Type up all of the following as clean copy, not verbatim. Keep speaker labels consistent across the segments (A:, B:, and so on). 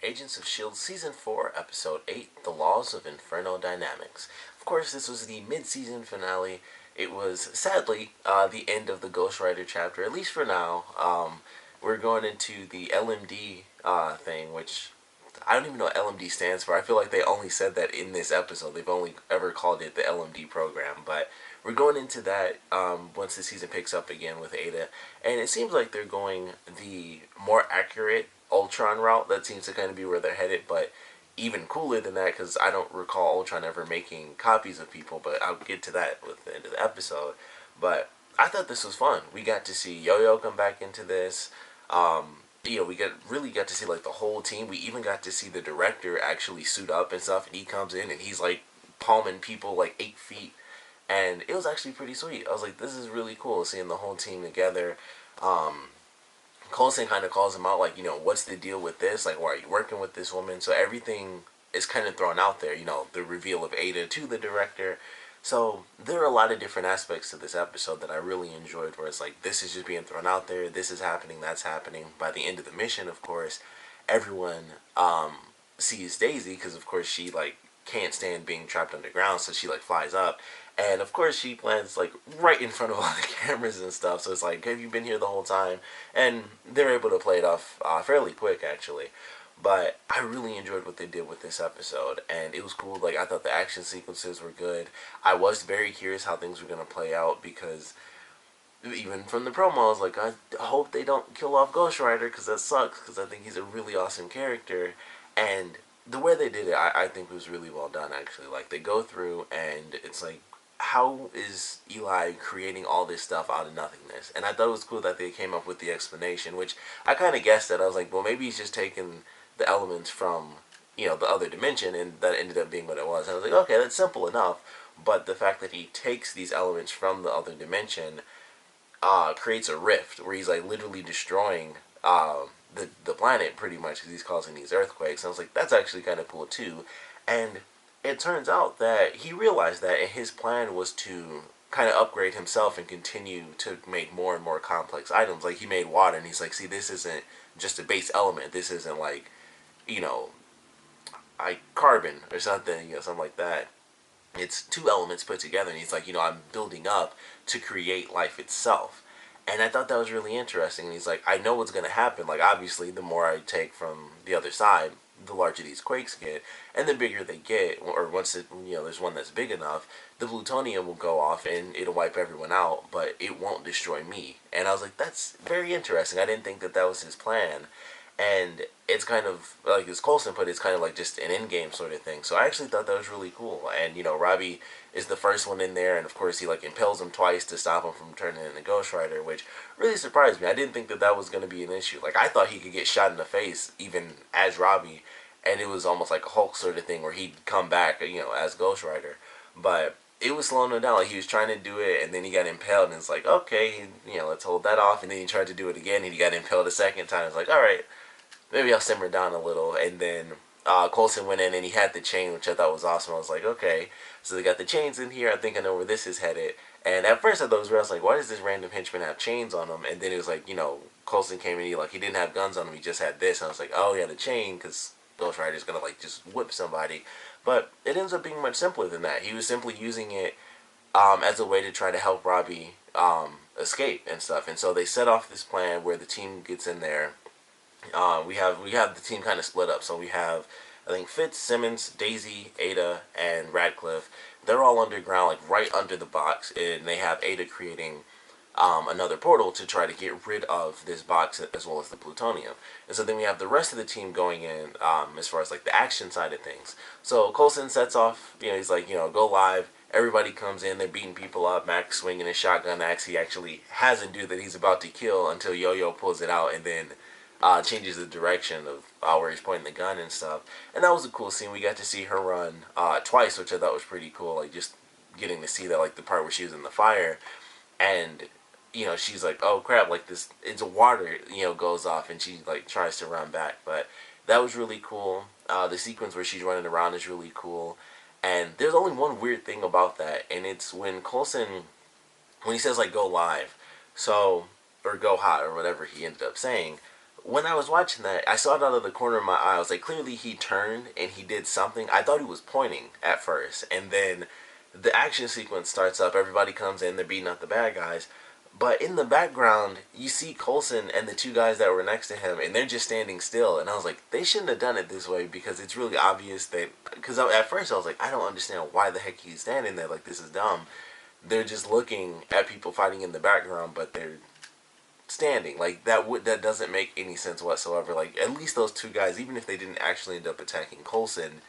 A: Agents of S.H.I.E.L.D. Season 4, Episode 8, The Laws of Inferno Dynamics. Of course, this was the mid-season finale. It was, sadly, the end of the Ghost Rider chapter, at least for now. We're going into the LMD thing, which I don't even know what LMD stands for. I feel like they only said that in this episode. They've only ever called it the LMD program, but we're going into that once the season picks up again with Aida, and it seems like they're going the more accurate Ultron route. That seems to kind of be where they're headed, but even cooler than that, because I don't recall Ultron ever making copies of people, but I'll get to that with the end of the episode. But I thought this was fun. We got to see Yo-Yo come back into this. We really got to see like the whole team. We even got to see the director actually suit up and stuff, and he comes in and he's like palming people like 8 feet, and it was actually pretty sweet. I was like, this is really cool seeing the whole team together. Coulson kind of calls him out, like, what's the deal with this? Like, why are you working with this woman? So everything is kind of thrown out there, the reveal of Aida to the director. So there are a lot of different aspects to this episode that I really enjoyed, where it's like, this is just being thrown out there, this is happening, that's happening. By the end of the mission, of course, everyone sees Daisy, because of course she like can't stand being trapped underground, so she like flies up, and of course she lands like right in front of all the cameras and stuff. So it's like, have you been here the whole time? And they're able to play it off fairly quick, actually. But I really enjoyed what they did with this episode, and it was cool. Like, I thought the action sequences were good. I was very curious how things were going to play out, because even from the promo, I was like, I hope they don't kill off Ghost Rider, because that sucks, because I think he's a really awesome character. And the way they did it, I think was really well done, actually. Like, they go through, and it's like, how is Eli creating all this stuff out of nothingness? And I thought it was cool that they came up with the explanation, which I kind of guessed at. I was like, well, maybe he's just taking the elements from, the other dimension, and that ended up being what it was. And I was like, okay, that's simple enough. But the fact that he takes these elements from the other dimension creates a rift where he's like literally destroying the planet pretty much, because he's causing these earthquakes. And I was like, that's actually kind of cool too. And it turns out that he realized that, and his plan was to kind of upgrade himself and continue to make more and more complex items. Like, he made water, and he's like, see, this isn't just a base element. This isn't like, like carbon or something, something like that. It's two elements put together, and he's like, I'm building up to create life itself. And I thought that was really interesting. And he's like, I know what's going to happen. Like, obviously, the more I take from the other side, the larger these quakes get, and the bigger they get, or once there's one that's big enough, the plutonium will go off and it'll wipe everyone out, but it won't destroy me. And I was like, that's very interesting. I didn't think that that was his plan. And it's kind of, like as Coulson put it, it's kind of like just an in-game sort of thing. So I actually thought that was really cool. And, Robbie is the first one in there, and of course he like impels him twice to stop him from turning into Ghost Rider, which really surprised me. I didn't think that that was going to be an issue. Like, I thought he could get shot in the face, even as Robbie, and it was almost like a Hulk sort of thing where he'd come back, as Ghost Rider. But it was slowing him down. Like, he was trying to do it, and then he got impaled, and it's like, okay, let's hold that off. And then he tried to do it again, and he got impaled a second time. It's like, all right, maybe I'll simmer down a little. And then Coulson went in, and he had the chain, which I thought was awesome. I was like, okay, so they got the chains in here. I think I know where this is headed. And at first I thought it was weird. I was like, why does this random henchman have chains on him? And then it was like, Coulson came in, he didn't have guns on him, he just had this. And I was like, oh, yeah, the chain, because Ghost Rider's gonna like just whip somebody. But it ends up being much simpler than that. He was simply using it as a way to try to help Robbie escape and stuff. And so they set off this plan where the team gets in there. We have the team kind of split up. So we have, I think, Fitz, Simmons, Daisy, Aida, and Radcliffe. They're all underground, like right under the box, and they have Aida creating another portal to try to get rid of this box as well as the plutonium. And so then we have the rest of the team going in as far as like the action side of things. So Coulson sets off, he's like, go live. Everybody comes in, they're beating people up. Max swinging his shotgun axe. He actually has a dude that he's about to kill until Yo-Yo pulls it out and then changes the direction of where he's pointing the gun and stuff. And that was a cool scene. We got to see her run twice, which I thought was pretty cool. Like, just getting to see that, like the part where she was in the fire, and she's like, oh crap, like this, it's water, goes off, and she like tries to run back. But that was really cool. The sequence where she's running around is really cool. And there's only one weird thing about that, and it's when Coulson, when he says like go live, so, or go hot, or whatever he ended up saying, when I was watching that, I saw it out of the corner of my eye. I was like, clearly he turned and he did something. I thought he was pointing at first, and then the action sequence starts up. Everybody comes in, they're beating up the bad guys. But in the background, you see Coulson and the two guys that were next to him, and they're just standing still. And I was like, they shouldn't have done it this way because it's really obvious that. Because at first I was like, I don't understand why the heck he's standing there. Like, this is dumb. They're just looking at people fighting in the background, but they're standing. Like, that doesn't make any sense whatsoever. Like, at least those two guys, even if they didn't actually end up attacking Coulson,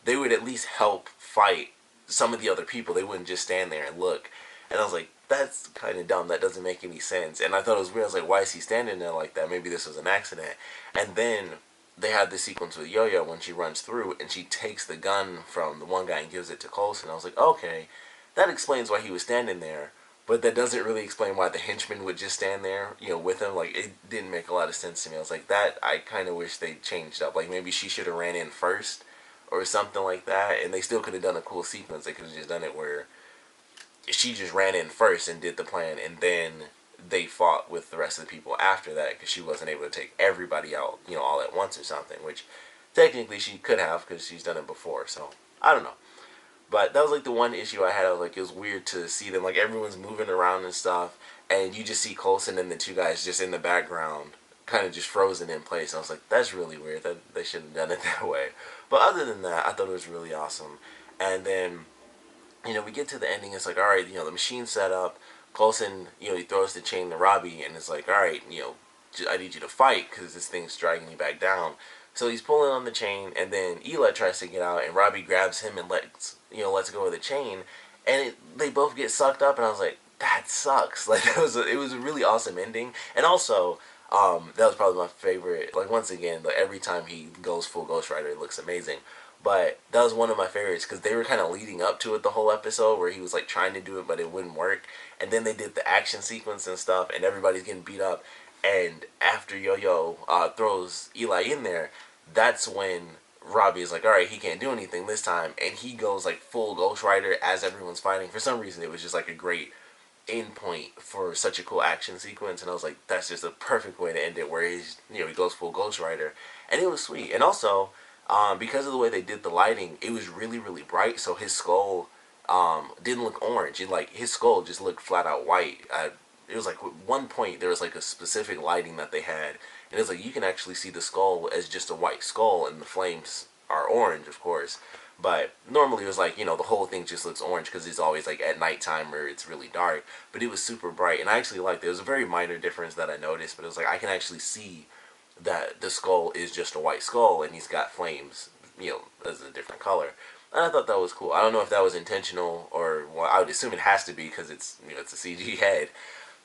A: they would at least help fight some of the other people. They wouldn't just stand there and look. And I was like, that's kind of dumb. That doesn't make any sense. And I thought it was weird. I was like, why is he standing there like that? Maybe this was an accident. And then they had this sequence with Yo-Yo when she runs through and she takes the gun from the one guy and gives it to Coulson. I was like, okay, that explains why he was standing there. But that doesn't really explain why the henchman would just stand there, with him. Like, it didn't make a lot of sense to me. I was like, that, I kind of wish they changed up. Like, maybe she should have ran in first or something like that. And they still could have done a cool sequence. They could have just done it where she just ran in first and did the plan, and then they fought with the rest of the people after that because she wasn't able to take everybody out, all at once or something, which technically she could have because she's done it before. So, I don't know. But that was like the one issue I had. I was like, it was weird to see them, like, everyone's moving around and stuff, and you just see Coulson and the two guys just in the background, kind of just frozen in place. I was like, that's really weird. That they shouldn't have done it that way. But other than that, I thought it was really awesome. And then, we get to the ending. It's like, all right, the machine's set up. Coulson, he throws the chain to Robbie, and it's like, all right, I need you to fight because this thing's dragging you back down. So he's pulling on the chain, and then Eli tries to get out, and Robbie grabs him and lets go of the chain, and they both get sucked up. And I was like, that sucks. Like, it was a really awesome ending, and also that was probably my favorite. Like, once again, like, every time he goes full Ghost Rider, it looks amazing. But that was one of my favorites because they were kind of leading up to it the whole episode where he was like trying to do it but it wouldn't work. And then they did the action sequence and stuff and everybody's getting beat up. And after Yo-Yo throws Eli in there, that's when Robbie is like, alright, he can't do anything this time. And he goes like full Ghost Rider as everyone's fighting. For some reason, it was just like a great end point for such a cool action sequence. And I was like, that's just a perfect way to end it where he's, he goes full Ghost Rider. And it was sweet. And also, because of the way they did the lighting, it was really, really bright. So his skull didn't look orange. His skull just looked flat out white. It was like at one point there was like a specific lighting that they had, and it was like you can actually see the skull as just a white skull, and the flames are orange, of course. But normally it was like, the whole thing just looks orange because it's always like at nighttime or it's really dark. But it was super bright, and I actually liked it. It was a very minor difference that I noticed, but it was like I can actually see that the skull is just a white skull and he's got flames, as a different color. And I thought that was cool. I don't know if that was intentional or, well, I would assume it has to be because it's, it's a CG head.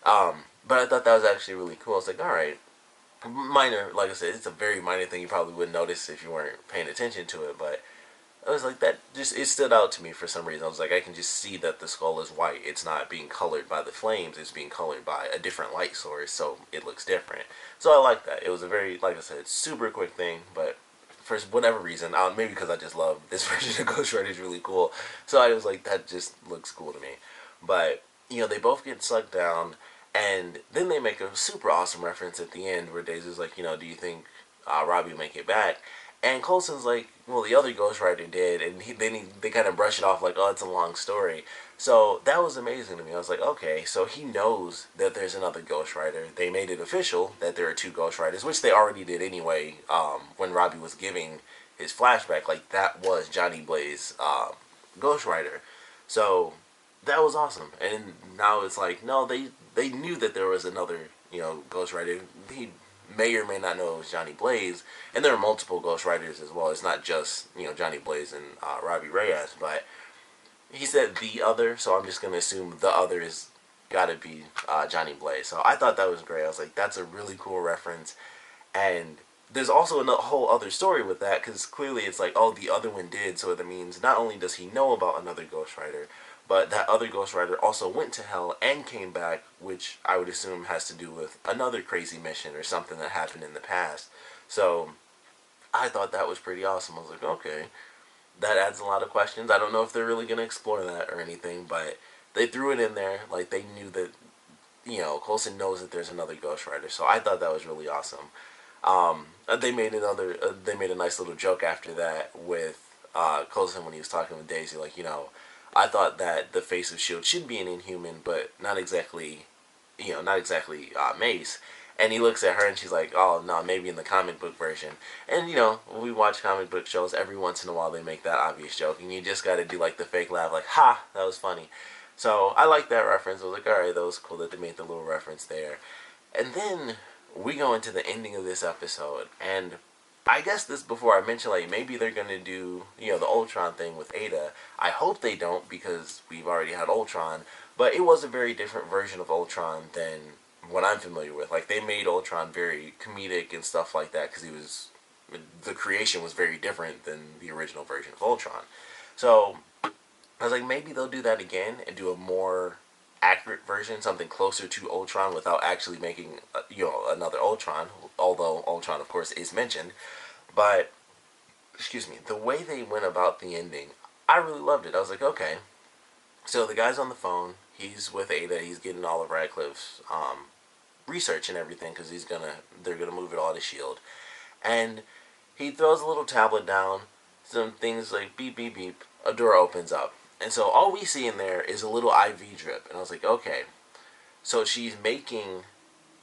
A: But I thought that was actually really cool. I was like, alright, minor, like I said, it's a very minor thing you probably wouldn't notice if you weren't paying attention to it, but I was like, that just, it stood out to me for some reason. I was like, I can just see that the skull is white. It's not being colored by the flames. It's being colored by a different light source, so it looks different. So I like that. It was a very, like I said, super quick thing, but for whatever reason, maybe because I just love this version of Ghost Rider is really cool. So I was like, that just looks cool to me. But, they both get sucked down, and then they make a super awesome reference at the end where Daisy's like, do you think Robbie will make it back? And Coulson's like, well, the other Ghost Rider did, and they kind of brush it off like, oh, it's a long story. So that was amazing to me. I was like, okay, so he knows that there's another Ghost Rider. They made it official that there are two Ghost Riders, which they already did anyway. When Robbie was giving his flashback, like that was Johnny Blaze Ghost Rider. So that was awesome. And now it's like, no, they knew that there was another, Ghost Rider. He may or may not know it was Johnny Blaze, and there are multiple Ghost Riders as well. It's not just, Johnny Blaze and Robbie Reyes, but he said the other, so I'm just going to assume the other is got to be Johnny Blaze. So I thought that was great. I was like, that's a really cool reference. And there's also a whole other story with that, because clearly it's like, oh, the other one did, so that means not only does he know about another Ghost Rider, but that other Ghost Rider also went to hell and came back, which I would assume has to do with another crazy mission or something that happened in the past. So I thought that was pretty awesome. I was like, okay, that adds a lot of questions. I don't know if they're really going to explore that or anything, but they threw it in there. Like, they knew that, Coulson knows that there's another Ghost Rider. So I thought that was really awesome. They made they made a nice little joke after that with Coulson when he was talking with Daisy, like, you know, I thought that the face of Shield should be an Inhuman, but not exactly, you know, not exactly Mace. And he looks at her and she's like, oh no, maybe in the comic book version. And you know, when we watch comic book shows, every once in a while they make that obvious joke, and you just got to do like the fake laugh, like, ha, that was funny. So I like that reference. I was like, all right, that was cool that they made the little reference there. And then we go into the ending of this episode, and I guess this before I mentioned, like, maybe they're gonna do, you know, the Ultron thing with Aida. I hope they don't, because we've already had Ultron, but it was a very different version of Ultron than what I'm familiar with. Like, they made Ultron very comedic and stuff like that because the creation was very different than the original version of Ultron. So I was like, maybe they'll do that again and do a more accurate version, something closer to Ultron without actually making, you know, another Ultron. Although Ultron, of course, is mentioned, but excuse me, the way they went about the ending, I really loved it. I was like, okay, so the guy's on the phone. He's with Aida. He's getting all of Radcliffe's research and everything because they're gonna move it all to Shield, and he throws a little tablet down. Some things like beep beep beep. A door opens up, and so all we see in there is a little IV drip. And I was like, okay, so she's making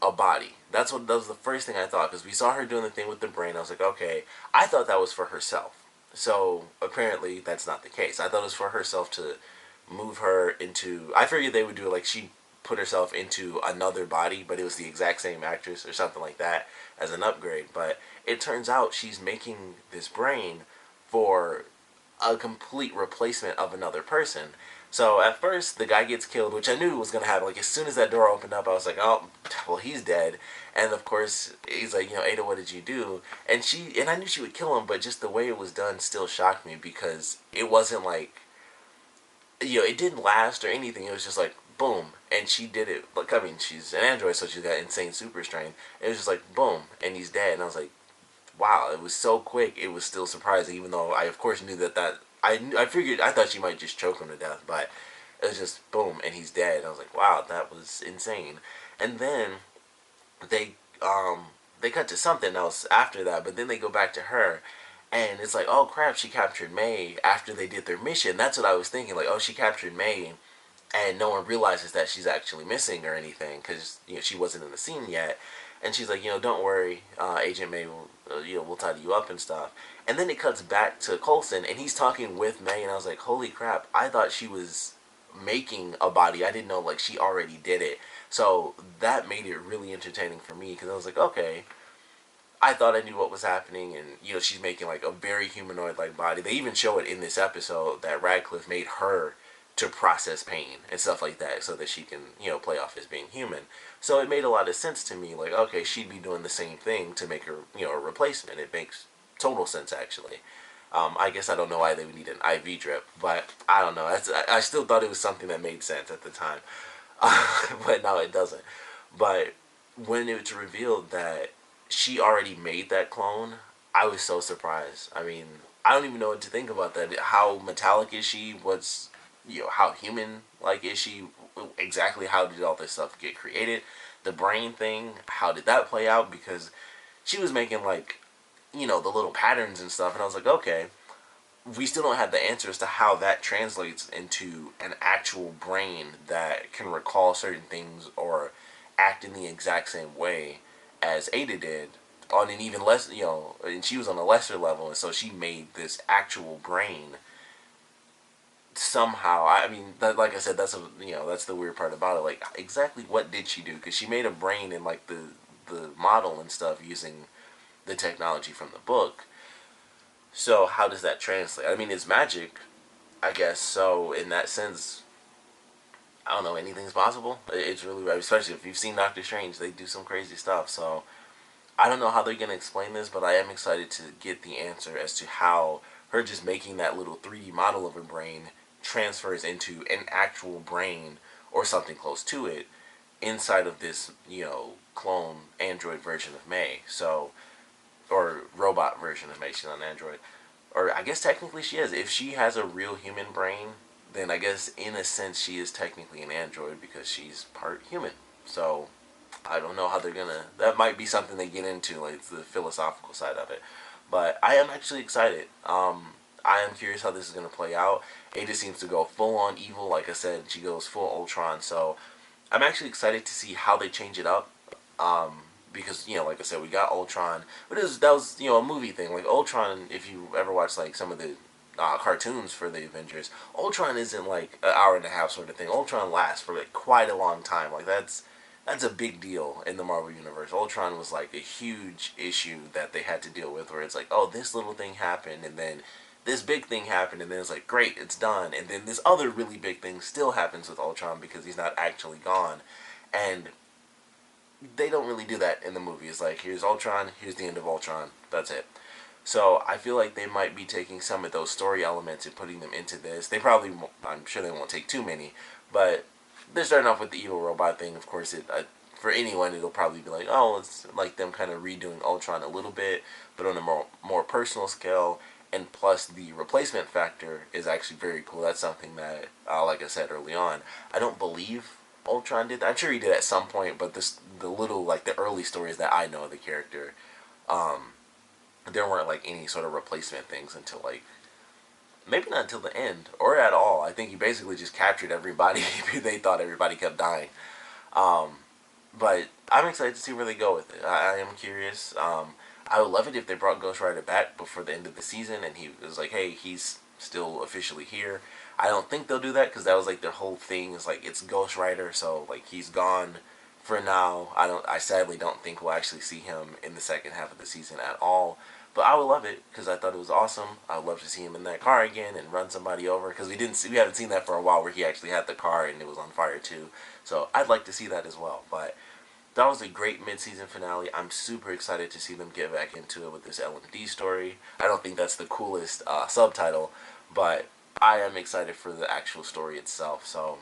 A: a body. That was the first thing I thought, because we saw her doing the thing with the brain. I was like, okay, I thought that was for herself. So apparently that's not the case. I thought it was for herself to move her into. I figured they would do it like she put herself into another body, but it was the exact same actress or something like that as an upgrade. But it turns out she's making this brain for a complete replacement of another person. So at first the guy gets killed, which I knew was gonna happen. Like, as soon as that door opened up, I was like, oh, well, he's dead. And of course he's like, you know, Aida, what did you do? And I knew she would kill him, but just the way it was done still shocked me, because it wasn't like, you know, it didn't last or anything. It was just like boom, and she did it. Like, I mean, she's an android, so she's got insane super strength. It was just like boom, and he's dead. And I was like, wow, it was so quick. It was still surprising, even though I of course knew that I figured, I thought she might just choke him to death, but it was just boom, and he's dead. And I was like, wow, that was insane. And then they they cut to something else after that, but then they go back to her, and it's like, oh crap, she captured May after they did their mission. That's what I was thinking, like, oh, she captured May, and no one realizes that she's actually missing or anything, because, you know, she wasn't in the scene yet. And she's like, you know, don't worry, Agent May will, you know, we'll tidy you up and stuff. And then it cuts back to Coulson, and he's talking with May, and I was like, holy crap, I thought she was making a body. I didn't know, like, she already did it. So that made it really entertaining for me, because I was like, okay, I thought I knew what was happening, and, you know, she's making like a very humanoid-like body. They even show it in this episode that Radcliffe made her to process pain and stuff like that, so that she can, you know, play off as being human. So it made a lot of sense to me. Like, okay, she'd be doing the same thing to make her, you know, a replacement. It makes total sense, actually. I guess I don't know why they would need an IV drip, but I don't know. I still thought it was something that made sense at the time, but now it doesn't. But when it was revealed that she already made that clone, I was so surprised. I mean, I don't even know what to think about that. How metallic is she? What's, you know, how human like is she? Exactly how did all this stuff get created? The brain thing, how did that play out? Because she was making, like, you know, the little patterns and stuff, and I was like, okay, we still don't have the answers to how that translates into an actual brain that can recall certain things or act in the exact same way as Ada did on an even less, you know, and she was on a lesser level, and so she made this actual brain somehow. I mean, that, like I said, that's you know, that's the weird part about it. Like, exactly what did she do? Because she made a brain in like the model and stuff using the technology from the book. So how does that translate? I mean, it's magic, I guess. So in that sense, I don't know, anything's possible. It's really, especially if you've seen Doctor Strange, they do some crazy stuff. So I don't know how they're gonna explain this, but I am excited to get the answer as to how her just making that little 3D model of her brain transfers into an actual brain or something close to it inside of this, you know, clone android version of May. So, or robot version of May. She's not an android. Or I guess technically she is. If she has a real human brain, then I guess in a sense she is technically an android because she's part human. So I don't know how they're gonna. That might be something they get into, like the philosophical side of it. But I am actually excited. I am curious how this is gonna play out. Ada seems to go full on evil. Like I said, she goes full Ultron. So I'm actually excited to see how they change it up. Because like I said, we got Ultron, but that was a movie thing. Like Ultron, if you ever watch like some of the cartoons for the Avengers, Ultron isn't like an hour and a half sort of thing. Ultron lasts for like quite a long time. Like that's a big deal in the Marvel universe. Ultron was like a huge issue that they had to deal with, where it's like, oh, this little thing happened, and then this big thing happened, and then it's like, great, it's done, and then this other really big thing still happens with Ultron because he's not actually gone, and they don't really do that in the movie. It's like, here's Ultron, here's the end of Ultron, that's it. So I feel like they might be taking some of those story elements and putting them into this. They probably won't, I'm sure they won't take too many, but they're starting off with the evil robot thing. Of course, for anyone, it'll probably be like, oh, it's like them kind of redoing Ultron a little bit, but on a more personal scale. And plus, the replacement factor is actually very cool. That's something that, like I said early on, I don't believe Ultron did. I'm sure he did at some point, but the early stories that I know of the character, um, there weren't like any sort of replacement things until like maybe not until the end or at all. I think he basically just captured everybody. They thought everybody kept dying. Um, but I'm excited to see where they go with it. I am curious. I would love it if they brought Ghost Rider back before the end of the season and he was like, hey, he's still officially here. I don't think they'll do that because that was like their whole thing is like it's Ghost Rider, so like he's gone for now. I sadly don't think we'll actually see him in the second half of the season at all. But I would love it because I thought it was awesome. I would love to see him in that car again and run somebody over because we haven't seen that for a while where he actually had the car and it was on fire too. So I'd like to see that as well. But that was a great mid-season finale. I'm super excited to see them get back into it with this L&D story. I don't think that's the coolest subtitle, but I am excited for the actual story itself. So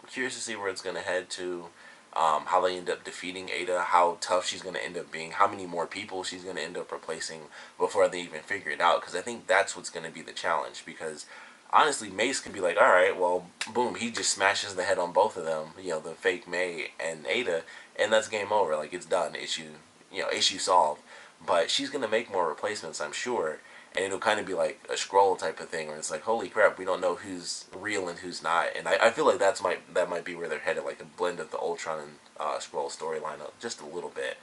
A: I'm curious to see where it's going to head to. How they end up defeating Aida, how tough she's going to end up being, how many more people she's going to end up replacing before they even figure it out. Because I think that's what's going to be the challenge. Because honestly, Mace could be like, all right, well, boom, he just smashes the head on both of them, the fake May and Aida, and that's game over. Like, it's done. Issue solved. But she's going to make more replacements, I'm sure. And it'll kind of be like a scroll type of thing where it's like, holy crap, we don't know who's real and who's not. And I feel like that might be where they're headed, like a blend of the Ultron and scroll storyline just a little bit.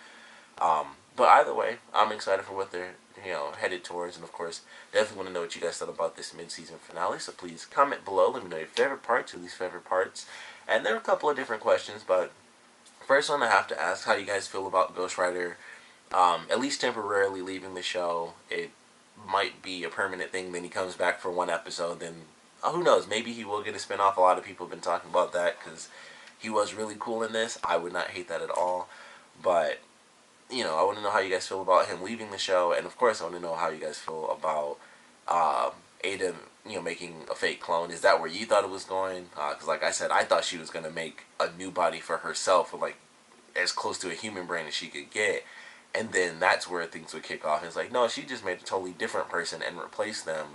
A: But either way, I'm excited for what they're headed towards. And of course, definitely want to know what you guys thought about this mid-season finale. So please comment below. Let me know your favorite parts, your least favorite parts. And there are a couple of different questions, but first one I have to ask, how do you guys feel about Ghost Rider at least temporarily leaving the show? It might be a permanent thing, then he comes back for one episode, then who knows, maybe he will get a spinoff. A lot of people have been talking about that because he was really cool in this. I would not hate that at all, but I want to know how you guys feel about him leaving the show, and of course I want to know how you guys feel about Ada making a fake clone. Is that where you thought it was going? Because like I said, I thought she was going to make a new body for herself with like as close to a human brain as she could get. And then that's where things would kick off. And it's like, no, she just made a totally different person and replaced them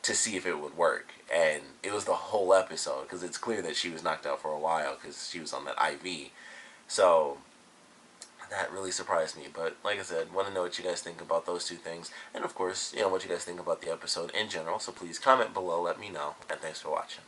A: to see if it would work. And it was the whole episode because it's clear that she was knocked out for a while because she was on that IV. So that really surprised me. But like I said, want to know what you guys think about those two things. And of course, what you guys think about the episode in general. So please comment below, let me know. And thanks for watching.